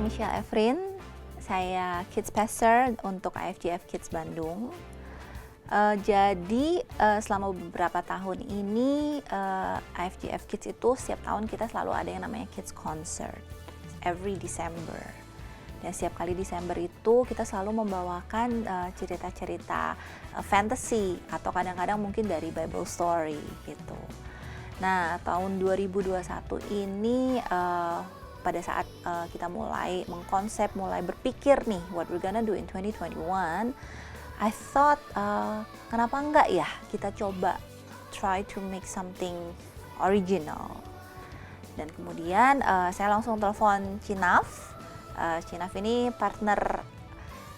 Michelle Efrin, saya Kids Passer untuk IFGF Kids Bandung. Jadi selama beberapa tahun ini IFGF Kids itu setiap tahun kita selalu ada yang namanya Kids Concert every December. Dan setiap kali Desember itu kita selalu membawakan cerita-cerita fantasy atau kadang-kadang mungkin dari Bible story gitu. Nah, tahun 2021 ini pada saat kita mulai mengkonsep, mulai berpikir nih what we're gonna do in 2021, I thought kenapa enggak ya kita coba try to make something original. Dan kemudian saya langsung telepon Cinaf. Cinaf ini partner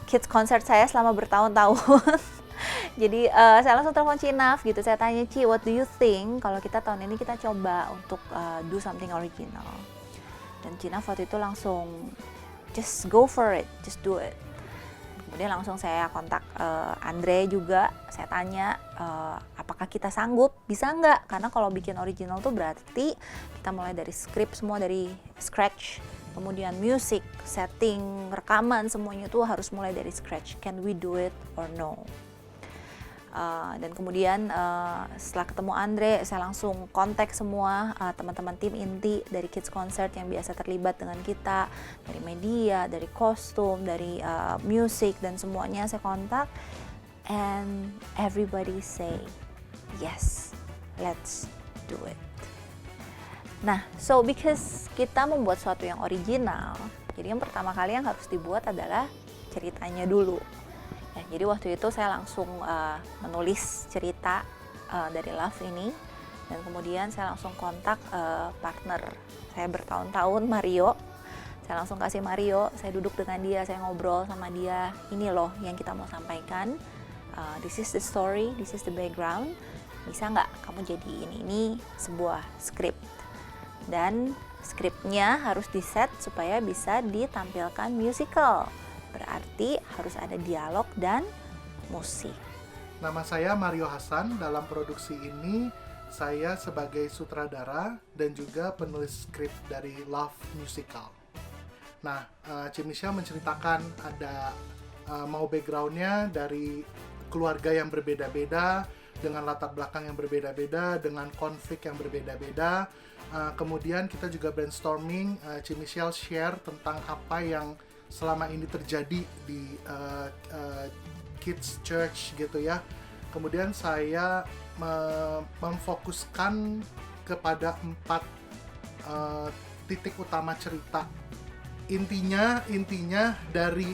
Kids Concert saya selama bertahun-tahun. Jadi saya langsung telepon Cinaf gitu, saya tanya, Ci, what do you think kalau kita tahun ini kita coba untuk do something original. Dan Cinaf waktu itu langsung just go for it, just do it. Kemudian langsung saya kontak Andre juga, saya tanya apakah kita sanggup, bisa nggak? Karena kalau bikin original tuh berarti kita mulai dari skrip semua dari scratch, kemudian music, setting, rekaman, semuanya tuh harus mulai dari scratch. Can we do it or no? Dan kemudian setelah ketemu Andre, saya langsung kontak semua teman-teman tim inti dari Kids Concert yang biasa terlibat dengan kita, dari media, dari kostum, dari music, dan semuanya saya kontak, and everybody say yes, let's do it. Nah, so because kita membuat sesuatu yang original, jadi yang pertama kali yang harus dibuat adalah ceritanya dulu. Ya, jadi waktu itu saya langsung menulis cerita dari Love ini, dan kemudian saya langsung kontak partner saya bertahun-tahun, Mario. Saya langsung kasih Mario, saya duduk dengan dia, saya ngobrol sama dia, ini loh yang kita mau sampaikan, this is the story, this is the background, bisa nggak kamu jadiin ini sebuah skrip, dan skripnya harus diset supaya bisa ditampilkan musical. Berarti harus ada dialog dan musik. Nama saya Mario Hasan. Dalam produksi ini saya sebagai sutradara dan juga penulis skrip dari Love Musical. Nah, Ci Michelle menceritakan ada mau backgroundnya dari keluarga yang berbeda-beda, dengan latar belakang yang berbeda-beda, dengan konflik yang berbeda-beda. Kemudian kita juga brainstorming, Ci Michelle share tentang apa yang selama ini terjadi di Kids Church gitu ya. Kemudian saya memfokuskan kepada 4 titik utama cerita. Intinya dari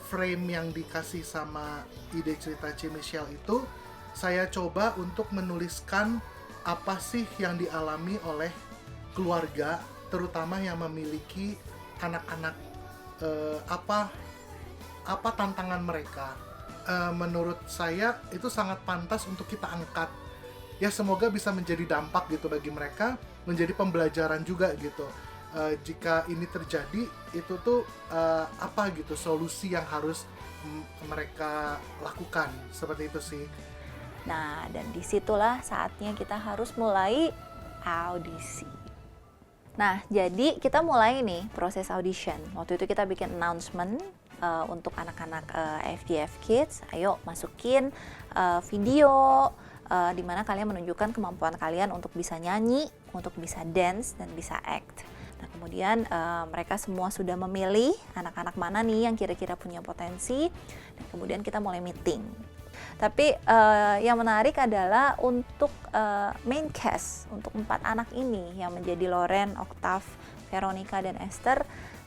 frame yang dikasih sama ide cerita Ci Michelle itu, saya coba untuk menuliskan apa sih yang dialami oleh keluarga, terutama yang memiliki anak-anak, apa tantangan mereka. Menurut saya itu sangat pantas untuk kita angkat. Ya, semoga bisa menjadi dampak gitu bagi mereka, menjadi pembelajaran juga gitu. Jika ini terjadi, itu tuh apa gitu solusi yang harus mereka lakukan, seperti itu sih. Nah, dan disitulah saatnya kita harus mulai audisi. Nah, jadi kita mulai nih proses audition. Waktu itu kita bikin announcement untuk anak-anak IFGF Kids, ayo masukin video di mana kalian menunjukkan kemampuan kalian untuk bisa nyanyi, untuk bisa dance, dan bisa act. Nah, kemudian mereka semua sudah memilih anak-anak mana nih yang kira-kira punya potensi, dan kemudian kita mulai meeting. Tapi yang menarik adalah untuk main cast, untuk 4 anak ini yang menjadi Loren, Octave, Veronica, dan Esther,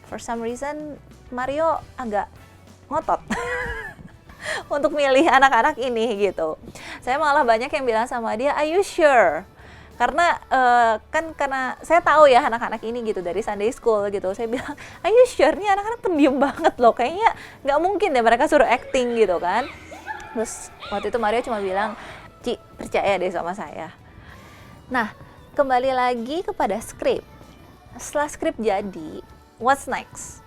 for some reason Mario agak ngotot untuk milih anak-anak ini gitu. Saya malah banyak yang bilang sama dia, are you sure? Karena karena saya tahu ya anak-anak ini gitu dari Sunday School gitu. Saya bilang, are you sure? Nih anak-anak pendiam banget loh, kayaknya nggak mungkin deh mereka suruh acting gitu kan. Terus waktu itu Mario cuma bilang, Ci, percaya deh sama saya. Nah, kembali lagi kepada skrip. Setelah skrip jadi, what's next?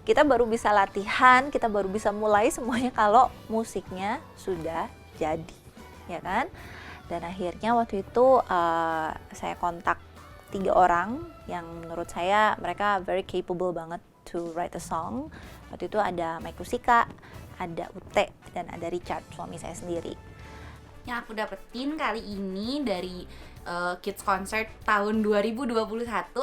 Kita baru bisa latihan, kita baru bisa mulai semuanya kalau musiknya sudah jadi, ya kan? Dan akhirnya waktu itu saya kontak 3 orang yang menurut saya mereka very capable banget to write a song. Waktu itu ada Mike Rusika, ada Ute, dan ada Richard, suami saya sendiri. Yang aku dapetin kali ini dari Kids Concert tahun 2021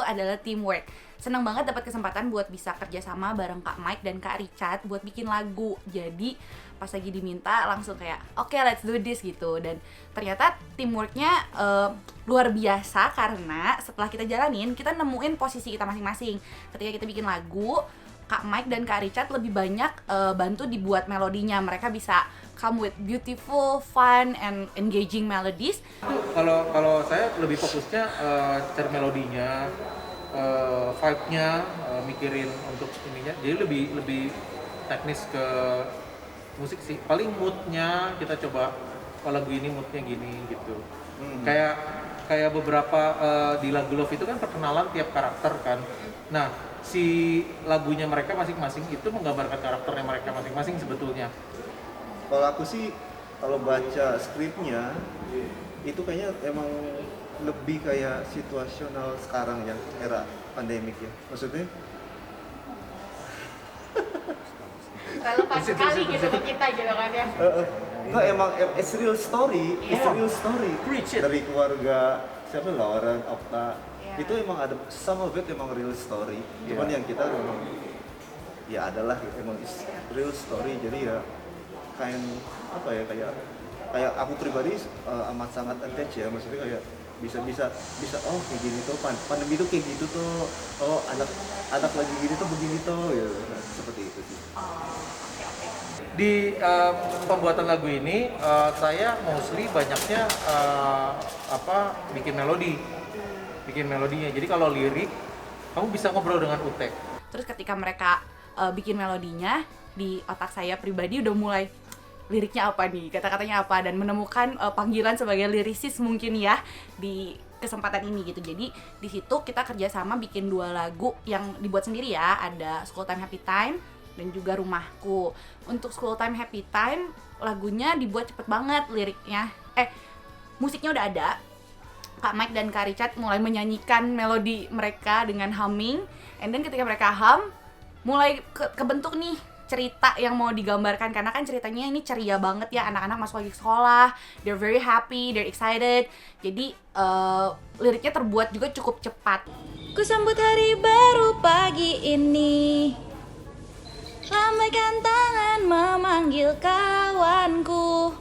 adalah teamwork. Seneng banget dapat kesempatan buat bisa kerjasama bareng Kak Mike dan Kak Richard buat bikin lagu. Jadi pas lagi diminta langsung kayak oke, let's do this gitu. Dan ternyata teamworknya luar biasa karena setelah kita jalanin kita nemuin posisi kita masing-masing. Ketika kita bikin lagu, Kak Mike dan Kak Richard lebih banyak bantu dibuat melodinya. Mereka bisa come with beautiful, fun, and engaging melodies. Kalau saya lebih fokusnya cari melodinya, vibe-nya, mikirin untuk ininya. Jadi lebih teknis ke musik sih. Paling mood-nya kita coba, kalau lagu ini mood-nya gini gitu. Kayak beberapa di lagu Love itu kan perkenalan tiap karakter kan. Nah, si lagunya mereka masing-masing itu menggambarkan karakternya mereka masing-masing sebetulnya. Kalau aku sih, kalau baca skripnya, itu kayaknya emang lebih kayak situasional sekarang ya, era pandemik ya. Maksudnya Relevan sekali gitu ke kita gitu kan ya. enggak, emang it's real story, it's real story. Dari keluarga siapa, Lauren, Okta, itu emang ada some of it emang real story. Cuman yang kita memang ya adalah emang real story. Jadi ya kayak aku pribadi amat sangat attached ya, maksudnya kayak bisa oh kayak gini tuh, pandemi tuh kayak gitu tuh, oh anak lagi gini tuh begini tuh ya, seperti itu sih. Di pembuatan lagu ini saya mostly banyaknya bikin melodinya. Jadi kalau lirik kamu bisa ngobrol dengan Ute. Terus ketika mereka bikin melodinya, di otak saya pribadi udah mulai liriknya apa nih, kata-katanya apa, dan menemukan panggilan sebagai lirisis mungkin ya di kesempatan ini gitu. Jadi di situ kita kerjasama bikin 2 lagu yang dibuat sendiri ya, ada School Time Happy Time dan juga Rumahku. Untuk School Time Happy Time lagunya dibuat cepet banget, liriknya musiknya udah ada. Kak Mike dan Kak Richard mulai menyanyikan melodi mereka dengan humming, and then ketika mereka hum mulai kebentuk nih cerita yang mau digambarkan, karena kan ceritanya ini ceria banget ya, anak-anak masuk lagi sekolah, they're very happy, they're excited. Jadi liriknya terbuat juga cukup cepat. Ku sambut hari baru pagi ini, lambaikan tangan memanggil kawanku,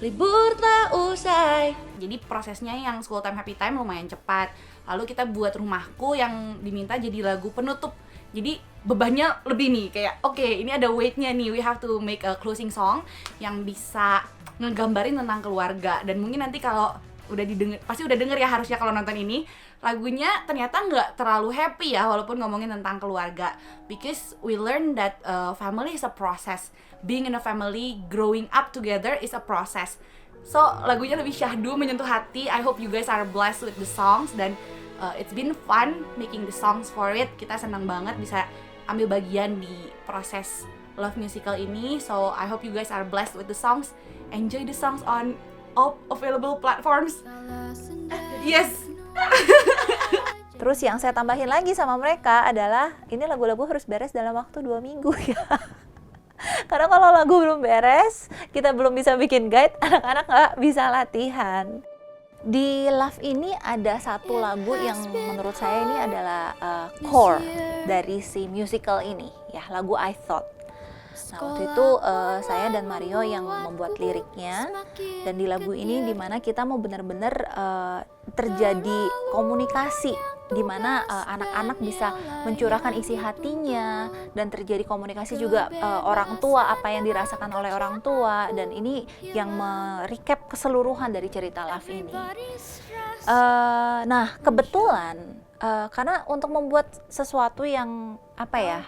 libur tak usai. Jadi prosesnya yang School Time Happy Time lumayan cepat. Lalu kita buat Rumahku yang diminta jadi lagu penutup. Jadi bebannya lebih nih, kayak oke, ini ada weight-nya nih, we have to make a closing song yang bisa ngegambarin tentang keluarga. Dan mungkin nanti kalau udah didengar, pasti udah denger ya harusnya kalau nonton ini, lagunya ternyata nggak terlalu happy ya walaupun ngomongin tentang keluarga, because we learn that family is a process, being in a family, growing up together is a process. So lagunya lebih syahdu, menyentuh hati. I hope you guys are blessed with the songs, dan it's been fun making the songs for it. Kita senang banget bisa ambil bagian di proses Love Musical ini. So I hope you guys are blessed with the songs. Enjoy the songs on all available platforms. Yes. Terus yang saya tambahin lagi sama mereka adalah ini lagu-lagu harus beres dalam waktu 2 minggu ya. Karena kalau lagu belum beres, kita belum bisa bikin guide, anak-anak nggak bisa latihan. Di Love ini ada satu lagu yang menurut saya ini adalah core dari si musical ini, ya, lagu I Thought. Nah, waktu itu saya dan Mario yang membuat liriknya, dan di lagu ini dimana kita mau benar-benar terjadi komunikasi, dimana anak-anak bisa mencurahkan isi hatinya, dan terjadi komunikasi juga orang tua, apa yang dirasakan oleh orang tua, dan ini yang merecap keseluruhan dari cerita Love ini. Nah, kebetulan karena untuk membuat sesuatu yang apa ya,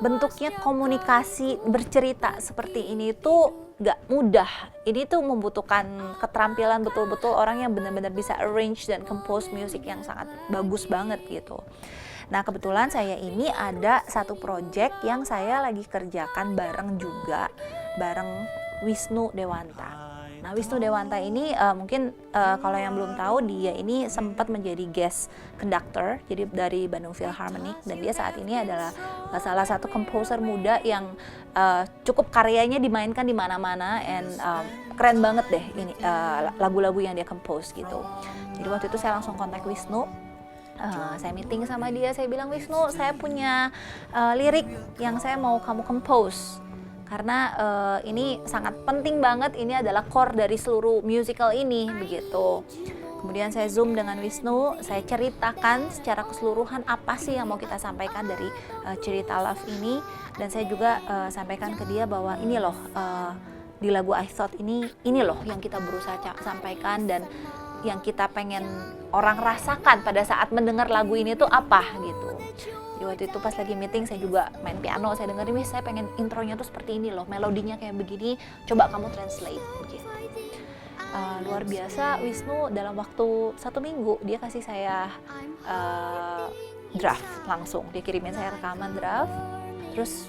bentuknya komunikasi bercerita seperti ini tuh gak mudah. Ini tuh membutuhkan keterampilan betul-betul orang yang benar-benar bisa arrange dan compose music yang sangat bagus banget gitu. Nah, kebetulan saya ini ada satu project yang saya lagi kerjakan bareng Wisnu Dewanta. Nah, Wisnu Dewanta ini mungkin kalau yang belum tahu, dia ini sempat menjadi guest conductor jadi dari Bandung Philharmonic, dan dia saat ini adalah salah satu komposer muda yang cukup karyanya dimainkan di mana-mana, and keren banget deh ini lagu-lagu yang dia compose gitu. Jadi waktu itu saya langsung kontak Wisnu. Saya meeting sama dia, saya bilang, Wisnu, saya punya lirik yang saya mau kamu compose karena ini sangat penting banget, ini adalah core dari seluruh musical ini begitu. Kemudian saya zoom dengan Wisnu, saya ceritakan secara keseluruhan apa sih yang mau kita sampaikan dari cerita Love ini, dan saya juga sampaikan ke dia bahwa ini loh di lagu I Thought ini loh yang kita berusaha sampaikan, dan yang kita pengen orang rasakan pada saat mendengar lagu ini tuh apa gitu. Jadi waktu itu pas lagi meeting saya juga main piano, saya dengerin, Wis, saya pengen intronya tuh seperti ini loh, melodinya kayak begini, coba kamu translate gitu. Luar biasa, Wisnu dalam waktu 1 minggu dia kasih saya draft langsung, dia kirimin saya rekaman draft, terus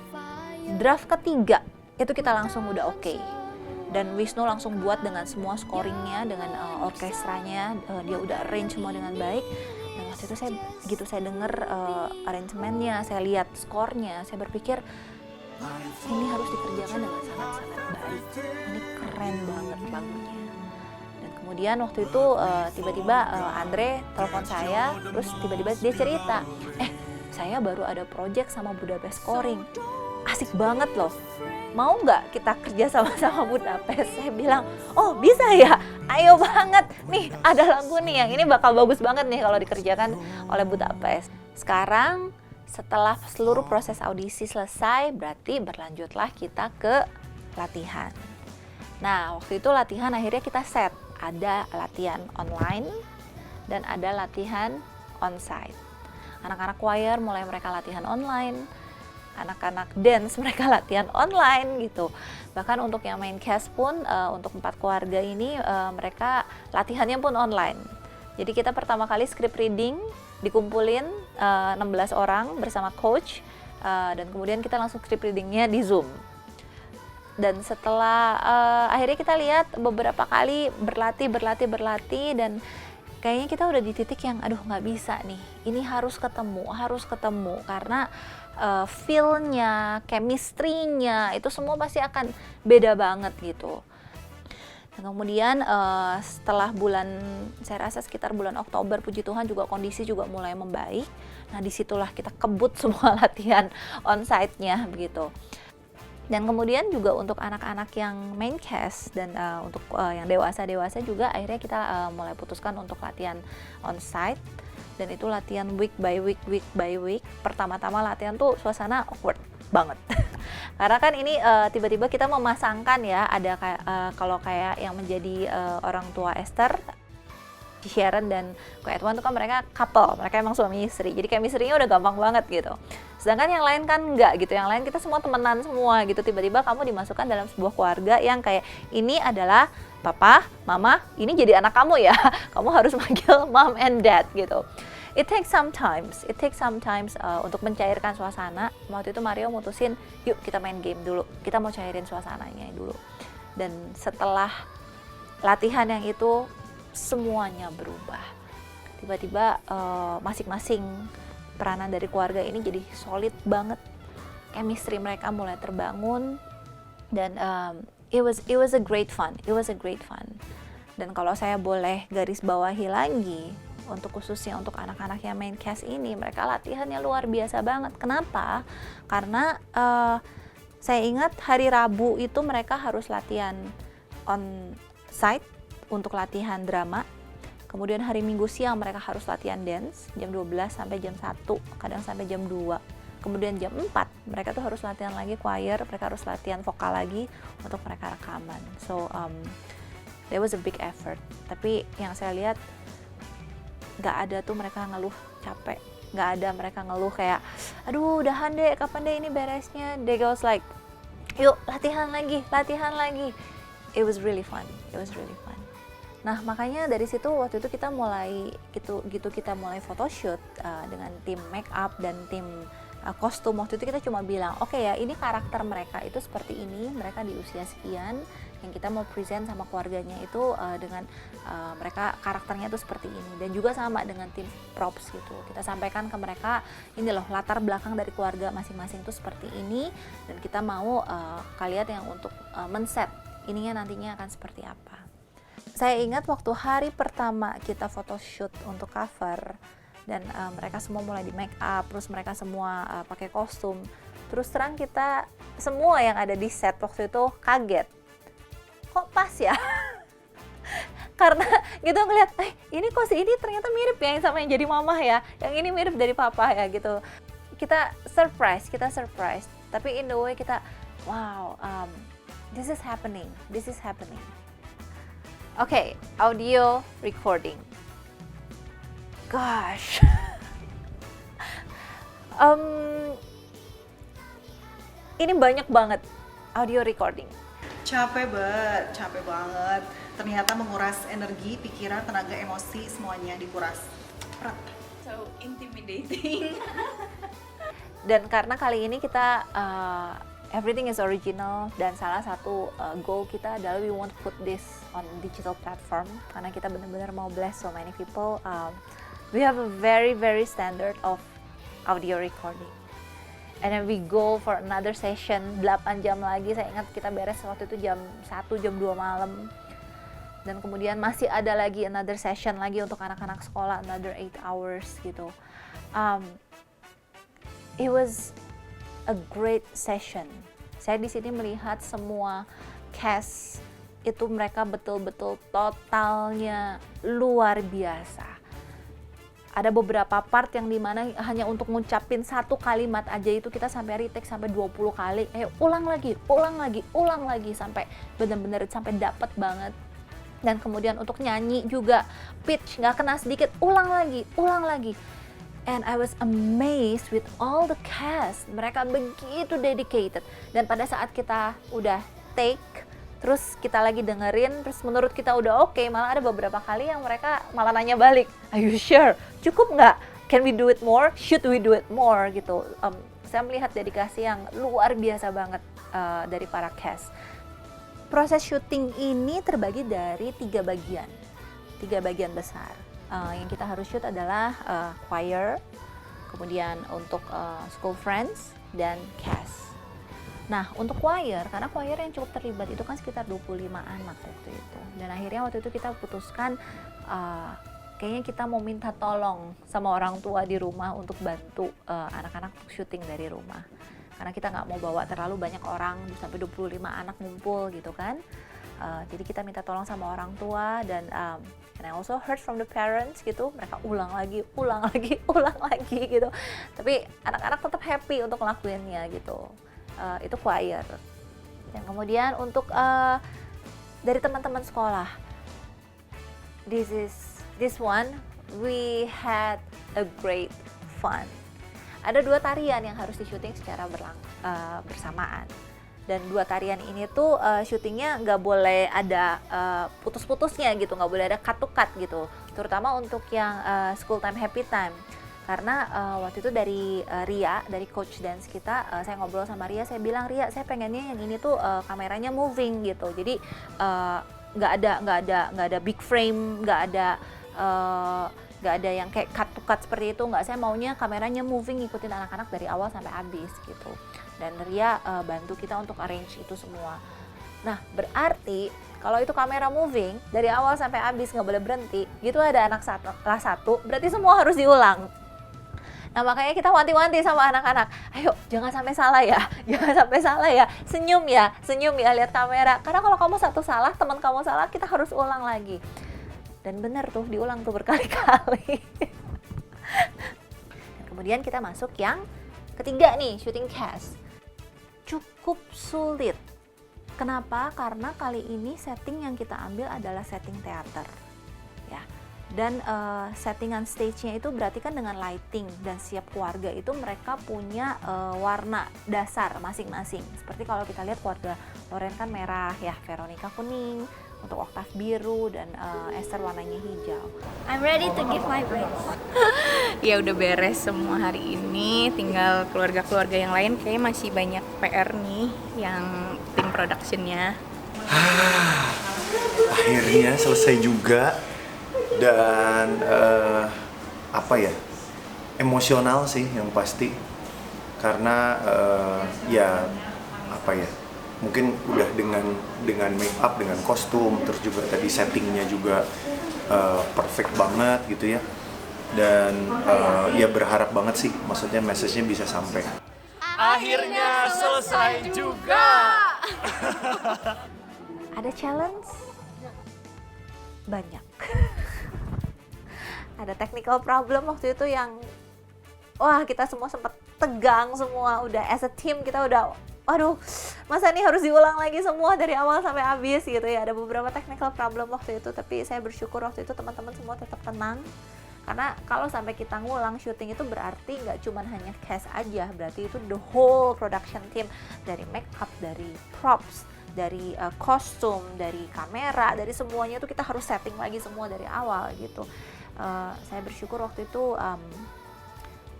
draft ketiga itu kita langsung udah oke. Dan Wisnu langsung buat dengan semua scoringnya, dengan orkestranya, dia udah arrange semua dengan baik. Dan waktu itu saya denger arrangementnya, saya lihat skornya, saya berpikir ini harus dikerjakan dengan sangat-sangat baik. Ini keren banget lagunya. Dan kemudian waktu itu tiba-tiba Andre telepon saya, terus tiba-tiba dia cerita, saya baru ada project sama Budapest Scoring, asik banget loh. Mau nggak kita kerja sama-sama Budapest? Saya bilang, oh bisa ya, ayo banget. Nih ada lagu nih yang ini bakal bagus banget nih kalau dikerjakan oleh Budapest. Sekarang setelah seluruh proses audisi selesai, berarti berlanjutlah kita ke latihan. Nah waktu itu latihan akhirnya kita set, ada latihan online dan ada latihan onsite. Anak-anak choir mulai mereka latihan online, anak-anak dance mereka latihan online gitu. Bahkan untuk yang main cast pun untuk 4 keluarga ini mereka latihannya pun online. Jadi kita pertama kali script reading dikumpulin 16 orang bersama coach, dan kemudian kita langsung script readingnya di Zoom. Dan setelah akhirnya kita lihat beberapa kali berlatih dan kayaknya kita udah di titik yang aduh nggak bisa nih, ini harus ketemu karena feel-nya, chemistry-nya itu semua pasti akan beda banget gitu. Dan kemudian setelah saya rasa sekitar bulan Oktober, puji Tuhan juga kondisi juga mulai membaik. Nah disitulah kita kebut semua latihan onsite-nya begitu. Dan kemudian juga untuk anak-anak yang main cast dan untuk yang dewasa juga akhirnya kita mulai putuskan untuk latihan onsite. Dan itu latihan week by week. Pertama-tama latihan tuh suasana awkward banget. Karena kan ini tiba-tiba kita memasangkan ya, ada kayak kalau kayak yang menjadi orang tua Esther, Sharon dan Ko Edwan tuh kan mereka couple, mereka emang suami istri. Jadi chemistry-nya udah gampang banget gitu. Sedangkan yang lain kan enggak gitu. Yang lain kita semua temenan semua gitu. Tiba-tiba kamu dimasukkan dalam sebuah keluarga yang kayak ini adalah papa, mama, ini jadi anak kamu ya. Kamu harus manggil mom and dad gitu. It takes some times untuk mencairkan suasana. Waktu itu Mario mutusin, yuk kita main game dulu. Kita mau cairin suasananya dulu. Dan setelah latihan yang itu semuanya berubah. Tiba-tiba masing-masing peranan dari keluarga ini jadi solid banget. Chemistry mereka mulai terbangun dan it was a great fun. Dan kalau saya boleh garis bawahi lagi, khususnya untuk anak-anak yang main cast ini, mereka latihannya luar biasa banget. Kenapa? Karena saya ingat hari Rabu itu mereka harus latihan on site untuk latihan drama. Kemudian hari Minggu siang mereka harus latihan dance jam 12 sampai jam 1, kadang sampai jam 2. Kemudian jam 4 mereka tuh harus latihan lagi choir, mereka harus latihan vokal lagi untuk mereka rekaman. So there was a big effort. Tapi yang saya lihat nggak ada tuh mereka ngeluh capek, nggak ada mereka ngeluh kayak aduh udahan deh, kapan deh ini beresnya. They goes like yuk latihan lagi. It was really fun. Nah makanya dari situ waktu itu kita mulai kita mulai photoshoot dengan tim make up dan tim kostum. Waktu itu kita cuma bilang oke ya, ini karakter mereka itu seperti ini, mereka di usia sekian, yang kita mau present sama keluarganya itu dengan mereka karakternya itu seperti ini. Dan juga sama dengan tim props gitu, kita sampaikan ke mereka ini loh latar belakang dari keluarga masing-masing itu seperti ini, dan kita mau kalian yang untuk men-set ininya nantinya akan seperti apa. Saya ingat waktu hari pertama kita photoshoot untuk cover, dan mereka semua mulai di make up, terus mereka semua pakai kostum. Terus terang kita semua yang ada di set waktu itu kaget, kok pas ya? Karena gitu ngeliat, ini kok si ini ternyata mirip ya yang sama yang jadi mamah ya, yang ini mirip dari papa ya gitu. Kita surprise. Tapi in the way kita, wow, this is happening. Okay, audio recording. Gosh. Ini banyak banget audio recording. Capek banget. Ternyata menguras energi, pikiran, tenaga, emosi, semuanya dikuras. Berat. So intimidating. Dan karena kali ini kita everything is original, dan salah satu goal kita adalah we want to put this on digital platform, karena kita benar-benar mau bless so many people. We have a very standard of audio recording. And then we go for another session 8 jam lagi. Saya ingat kita beres waktu itu jam 1, jam 2 malam. Dan kemudian masih ada lagi another session lagi untuk anak-anak sekolah, another 8 hours gitu. It was a great session. Saya di sini melihat semua cast itu mereka betul-betul totalnya luar biasa. Ada beberapa part yang dimana hanya untuk ngucapin satu kalimat aja itu kita sampai retake sampai 20 kali. Ulang lagi sampai benar-benar sampai dapat banget. Dan kemudian untuk nyanyi juga pitch nggak kena sedikit, ulang lagi. And I was amazed with all the cast. Mereka begitu dedicated. Dan pada saat kita udah take, terus kita lagi dengerin, terus menurut kita udah oke, malah ada beberapa kali yang mereka malah nanya balik, are you sure? Cukup nggak? Can we do it more? Should we do it more? Gitu. Saya melihat dedikasi yang luar biasa banget dari para cast. Proses syuting ini terbagi dari 3 bagian besar. Yang kita harus shoot adalah choir, kemudian untuk school friends, dan cast. Nah, untuk choir, karena choir yang cukup terlibat itu kan sekitar 25 anak waktu itu. Dan akhirnya waktu itu kita putuskan kayaknya kita mau minta tolong sama orang tua di rumah untuk bantu anak-anak syuting dari rumah. Karena kita nggak mau bawa terlalu banyak orang, sampai 25 anak ngumpul gitu kan. Jadi kita minta tolong sama orang tua, dan and I also heard from the parents gitu, mereka ulang lagi gitu. Tapi anak-anak tetap happy untuk ngelakuinnya gitu. Itu choir. Dan kemudian untuk dari teman-teman sekolah, this one we had a great fun. Ada 2 tarian yang harus disyuting secara bersamaan, dan 2 tarian ini tuh syutingnya nggak boleh ada putus-putusnya gitu, nggak boleh ada cut to cut gitu, terutama untuk yang school time happy time. Karena waktu itu dari Ria, dari coach dance kita, saya ngobrol sama Ria, saya bilang, Ria, saya pengennya yang ini tuh kameranya moving gitu, jadi nggak ada big frame, nggak ada yang kayak cut to cut seperti itu, nggak. Saya maunya kameranya moving, ngikutin anak-anak dari awal sampai habis gitu. Dan Ria bantu kita untuk arrange itu semua. Nah, berarti kalau itu kamera moving dari awal sampai habis nggak boleh berhenti, gitu ada anak kelas 1, berarti semua harus diulang. Nah, makanya kita wanti-wanti sama anak-anak, ayo jangan sampai salah ya, senyum ya lihat kamera. Karena kalau kamu satu salah, teman kamu salah, kita harus ulang lagi. Dan benar tuh, diulang tuh berkali-kali. Dan kemudian kita masuk yang ketiga nih, shooting cast. Cukup sulit. Kenapa? Karena kali ini setting yang kita ambil adalah setting teater. Ya. Dan settingan stage-nya itu berarti kan dengan lighting, dan setiap keluarga itu mereka punya warna dasar masing-masing. Seperti kalau kita lihat keluarga Loren kan merah, ya, Veronica kuning, untuk Oktav biru, dan Esther warnanya hijau. I'm ready to give my best. Ya udah beres semua hari ini, tinggal keluarga-keluarga yang lain kayaknya masih banyak PR nih yang tim productionnya Akhirnya selesai juga dan apa ya, emosional sih yang pasti karena ya apa ya, mungkin udah dengan make up, dengan kostum, terus juga tadi settingnya juga perfect banget gitu ya, dan ya berharap banget sih, maksudnya message-nya bisa sampai. Akhirnya selesai juga. Ada challenge? Banyak. Ada technical problem waktu itu yang wah, kita semua sempat tegang semua, udah as a team kita udah waduh, masa ini harus diulang lagi semua dari awal sampai habis gitu ya. Ada beberapa technical problem waktu itu, tapi saya bersyukur waktu itu teman-teman semua tetap tenang. Karena kalau sampai kita ngulang syuting itu berarti nggak cuma hanya cast aja, berarti itu the whole production team, dari make up, dari props, dari kostum, dari kamera, dari semuanya itu kita harus setting lagi semua dari awal gitu. Saya bersyukur waktu itu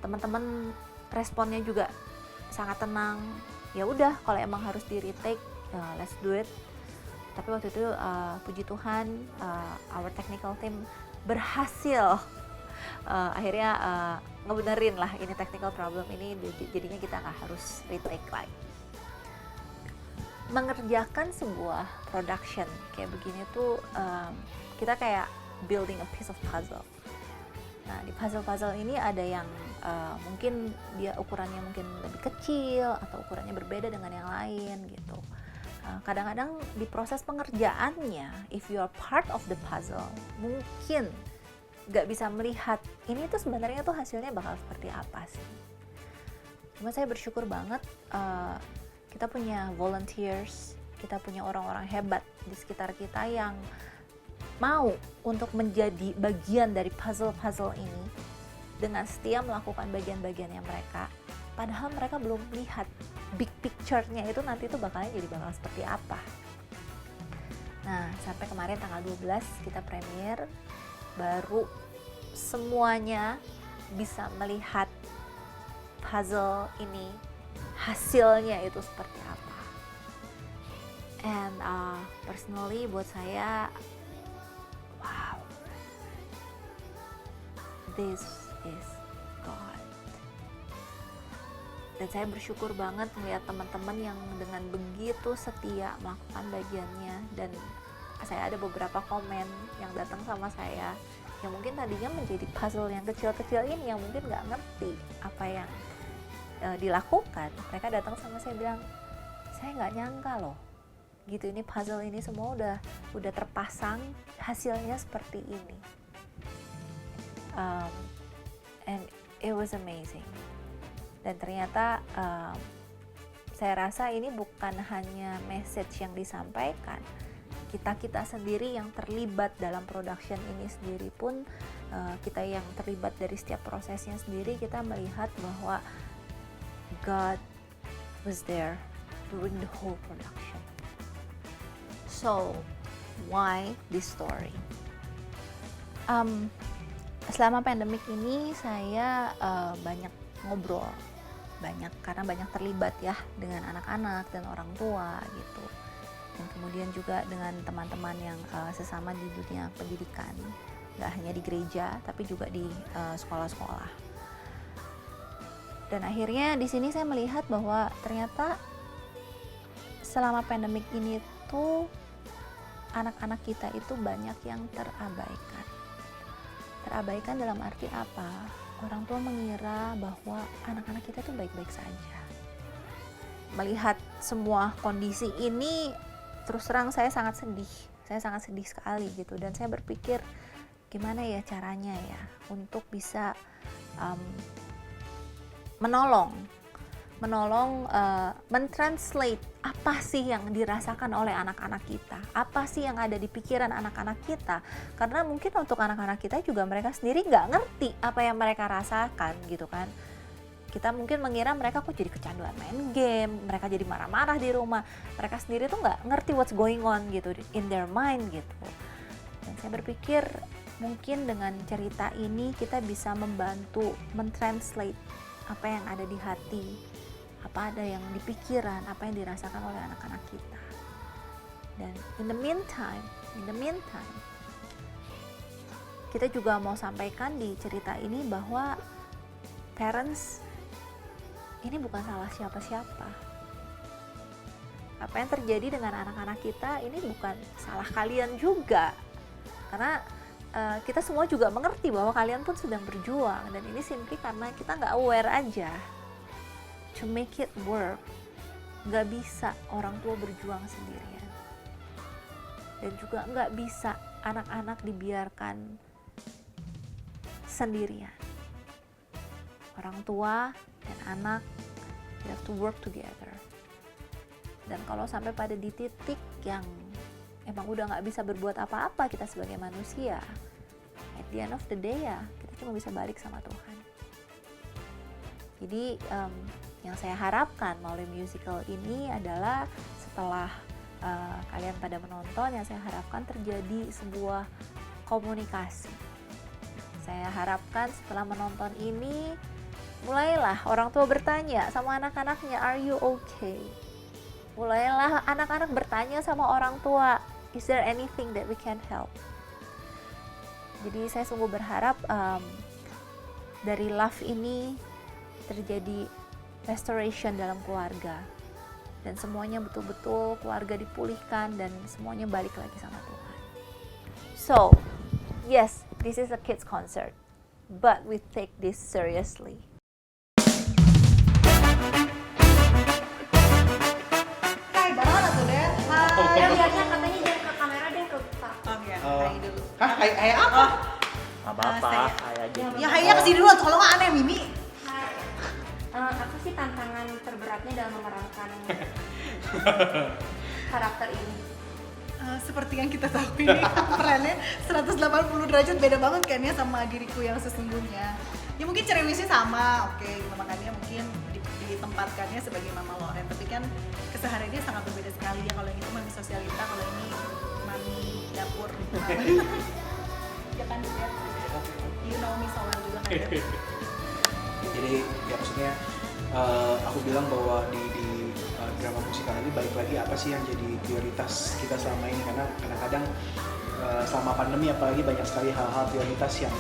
teman-teman responnya juga sangat tenang. Ya udah, kalau emang harus di retake, let's do it. Tapi waktu itu puji Tuhan our technical team berhasil akhirnya ngebenerin lah ini technical problem ini, jadinya kita nggak harus retake lagi. Mengerjakan sebuah production kayak begini tuh kita kayak building a piece of puzzle. Nah, di puzzle ini ada yang mungkin dia ukurannya mungkin lebih kecil atau ukurannya berbeda dengan yang lain gitu. Kadang-kadang di proses pengerjaannya, if you are part of the puzzle, mungkin nggak bisa melihat ini tuh sebenarnya tuh hasilnya bakal seperti apa sih. Cuma saya bersyukur banget kita punya volunteers, kita punya orang-orang hebat di sekitar kita yang mau untuk menjadi bagian dari puzzle ini dengan setia melakukan bagian-bagiannya mereka, padahal mereka belum lihat big picture-nya itu nanti tuh bakal seperti apa. Nah, sampai kemarin tanggal 12 kita premier, baru semuanya bisa melihat puzzle ini hasilnya itu seperti apa. And personally buat saya, wow, this is God. Dan saya bersyukur banget melihat teman-teman yang dengan begitu setia melakukan bagiannya. Dan saya ada beberapa komen yang datang sama saya yang mungkin tadinya menjadi puzzle yang kecil-kecil ini, yang mungkin nggak ngerti apa yang dilakukan. Mereka datang sama saya bilang, saya nggak nyangka loh gitu, ini puzzle ini semua udah terpasang, hasilnya seperti ini. And it was amazing. Dan ternyata saya rasa ini bukan hanya message yang disampaikan, kita sendiri yang terlibat dalam production ini sendiri pun, kita yang terlibat dari setiap prosesnya sendiri, kita melihat bahwa God was there during the whole production. So, why this story? Selama pandemik ini saya banyak ngobrol, karena banyak terlibat ya dengan anak-anak dan orang tua gitu. Dan kemudian juga dengan teman-teman yang sesama di dunia pendidikan, nggak hanya di gereja tapi juga di sekolah-sekolah. Dan akhirnya di sini saya melihat bahwa ternyata selama pandemik ini tuh anak-anak kita itu banyak yang terabaikan. Terabaikan dalam arti apa? Orang tua mengira bahwa anak-anak kita tuh baik-baik saja. Melihat semua kondisi ini, terus terang saya sangat sedih sekali gitu. Dan saya berpikir gimana ya caranya ya untuk bisa menolong mentranslate apa sih yang dirasakan oleh anak-anak kita, apa sih yang ada di pikiran anak-anak kita. Karena mungkin untuk anak-anak kita juga mereka sendiri nggak ngerti apa yang mereka rasakan gitu kan. Kita mungkin mengira mereka kok jadi kecanduan main game, mereka jadi marah-marah di rumah, mereka sendiri tuh nggak ngerti what's going on gitu in their mind gitu. Dan saya berpikir mungkin dengan cerita ini kita bisa membantu mentranslate apa yang ada di hati, apa ada yang di pikiran, apa yang dirasakan oleh anak-anak kita. Dan in the meantime, kita juga mau sampaikan di cerita ini bahwa parents ini bukan salah siapa-siapa. Apa yang terjadi dengan anak-anak kita ini bukan salah kalian juga. Karena kita semua juga mengerti bahwa kalian pun sedang berjuang, dan ini simply karena kita nggak aware aja. To make it work, nggak bisa orang tua berjuang sendirian, dan juga nggak bisa anak-anak dibiarkan sendirian. Orang tua dan anak, they have to work together. Dan kalau sampai pada di titik yang emang udah nggak bisa berbuat apa-apa kita sebagai manusia, at the end of the day ya kita cuma bisa balik sama Tuhan. Jadi yang saya harapkan melalui musical ini adalah setelah kalian pada menonton, yang saya harapkan terjadi sebuah komunikasi. Saya harapkan setelah menonton ini mulailah orang tua bertanya sama anak-anaknya, are you okay? Mulailah anak-anak bertanya sama orang tua, is there anything that we can help? Jadi saya sungguh berharap dari Love ini terjadi restoration dalam keluarga, dan semuanya betul-betul keluarga dipulihkan dan semuanya balik lagi sama Tuhan. So, yes, this is a kids concert, but we take this seriously. Hai, barang tuh deh. Hai. Lihatnya katanya jangan ke kamera deh, ke Pak. Oh ya, hai dulu. Hah, hai apa? Apa-apa, hai aja. Ya Haya kesini dulu, kalau nggak aneh Mimi. Apa sih tantangan terberatnya dalam memerankan karakter ini? Seperti yang kita tahu ini perannya 180 derajat beda banget kan ya sama diriku yang sesungguhnya. Ya mungkin cerewisnya sama, oke, makanya mungkin ditempatkannya sebagai Mama Loren, tapi kan kesehariannya sangat berbeda sekali ya. Kalau yang itu mami sosialita, kalau ini mami dapur. Ya kan, you know me so well juga kan ya. Jadi ya maksudnya aku bilang bahwa di drama musikal ini balik lagi apa sih yang jadi prioritas kita selama ini, karena kadang-kadang selama pandemi apalagi banyak sekali hal-hal prioritas yang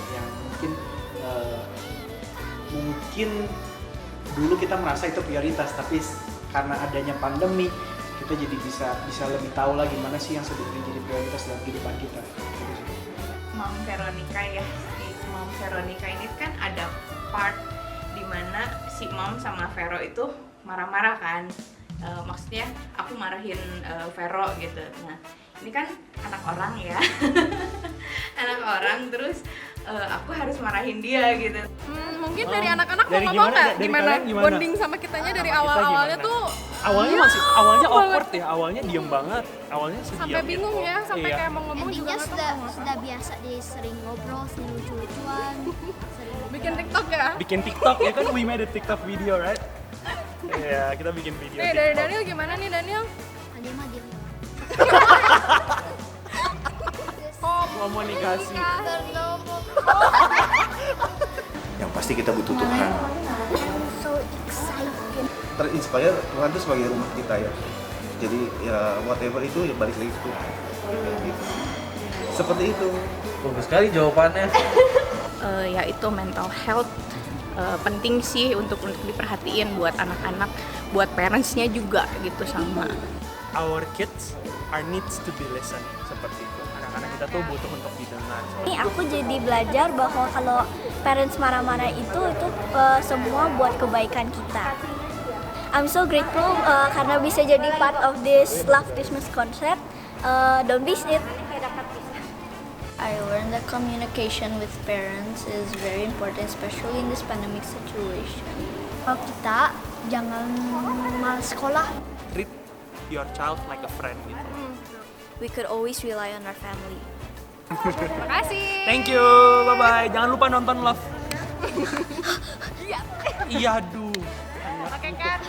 mungkin dulu kita merasa itu prioritas, tapi karena adanya pandemi kita jadi bisa lebih tahu lagi mana sih yang sebenarnya jadi prioritas dalam kehidupan kita. Mom Veronica ya, si Mom Veronica ini kan ada part dimana si Mom sama Vero itu marah-marah kan. Maksudnya aku marahin Vero gitu. Nah ini kan anak orang ya, anak orang, terus aku harus marahin dia gitu. Mungkin dari anak-anak mau ngomong nggak gimana bonding sama kitanya dari awal-awalnya tuh? Awalnya awkward ya, awalnya diem banget, awalnya sediam. Sampai bingung ya, sampai kayak mau ngomong juga nggak tahu. Sudah biasa sering ngobrol, sering lucu-lucuan, bikin TikTok ya? Bikin TikTok ya kan, we made a TikTok video, right? Iya, kita bikin video. Dari Daniel gimana nih Daniel? dia mah diem. Komunikasi. Yang pasti kita butuh Tuhan. So excited. Terinspire Tuhan itu sebagai rumah kita ya. Jadi ya whatever itu ya balik lagi ke Tuhan. Gitu. Seperti itu. Bagus sekali jawabannya. Ya itu mental health penting sih untuk diperhatiin buat anak-anak, buat parentsnya juga gitu sama. Our kids are needs to be listened, seperti itu. Anak-anak kita tuh butuh untuk didengar. Ini aku jadi belajar bahwa kalau parents marah-marah itu semua buat kebaikan kita. I'm so grateful karena bisa jadi part of this Love Christmas concert. Don't miss it. I learned that communication with parents is very important, especially in this pandemic situation. Kalau kita jangan malas sekolah. Treat your child like a friend gitu. We could always rely on our family. Terima kasih. Thank you, bye-bye. Jangan lupa nonton Love. Iya, aduh. Oke kan?